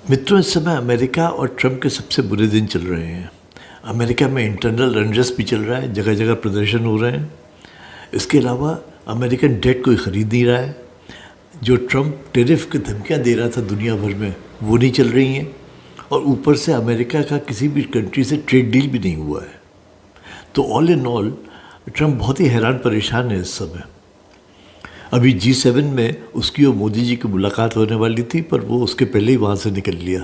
मित्रों, इस समय अमेरिका और ट्रंप के सबसे बुरे दिन चल रहे हैं। अमेरिका में इंटरनल अनरेस्ट भी चल रहा है, जगह जगह प्रदर्शन हो रहे हैं। इसके अलावा अमेरिकन डेट कोई ख़रीद नहीं रहा है। जो ट्रंप टेरिफ की धमकियाँ दे रहा था दुनिया भर में, वो नहीं चल रही हैं। और ऊपर से अमेरिका का किसी भी कंट्री से ट्रेड डील भी नहीं हुआ है। तो ऑल इन ऑल ट्रंप बहुत ही हैरान परेशान है इस समय। अभी G7 में उसकी और मोदी जी की मुलाकात होने वाली थी, पर वो उसके पहले ही वहाँ से निकल लिया।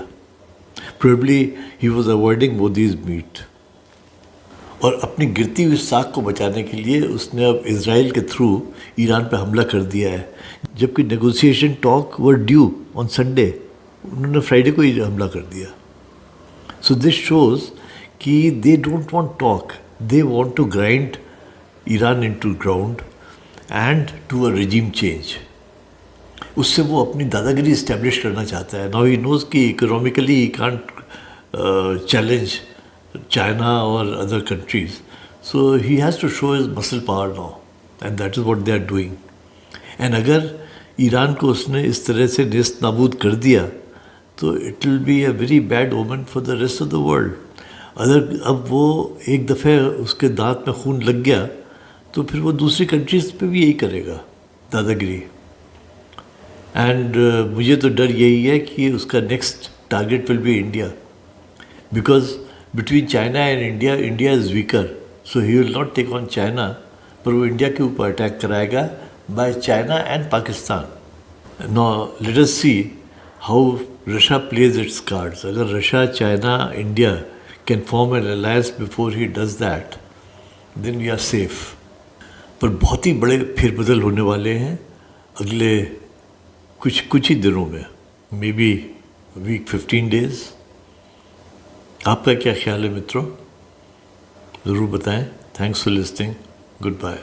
Probably he was avoiding Modi's meet. और अपनी गिरती हुई साख को बचाने के लिए उसने अब इजराइल के थ्रू ईरान पर हमला कर दिया है, जबकि negotiation talk were due on Sunday. उन्होंने फ्राइडे को ही हमला कर दिया। सो दिस शोज़ कि they don't want talk, they want to grind Iran into ground and to a regime change. उससे वो अपनी दादागिरी इस्टेब्लिश करना चाहता है। नाउ ही नोज़ कि economically he can't challenge China और other countries, so he has to show his muscle power now, and that is what they are doing. And अगर ईरान को उसने इस तरह से नेस्त नाबूद कर दिया तो it will be a very bad omen for the rest of the world. अगर अब वो एक दफ़े उसके दांत में खून लग गया तो फिर वो दूसरी कंट्रीज़ पे भी यही करेगा, दादागिरी। एंड मुझे तो डर यही है कि उसका next target will be India, because between China and India, India is weaker, so he will not take on China, पर वो इंडिया के ऊपर अटैक कराएगा by China and Pakistan. Now let us see how Russia plays its cards. अगर Russia, China, India can form an alliance before he does that, then we are safe. पर बहुत ही बड़े फेरबदल होने वाले हैं अगले कुछ ही दिनों में, मे बी वीक 15 डेज। आपका क्या ख्याल है मित्रों? ज़रूर बताएं। Thanks for listening. Good bye.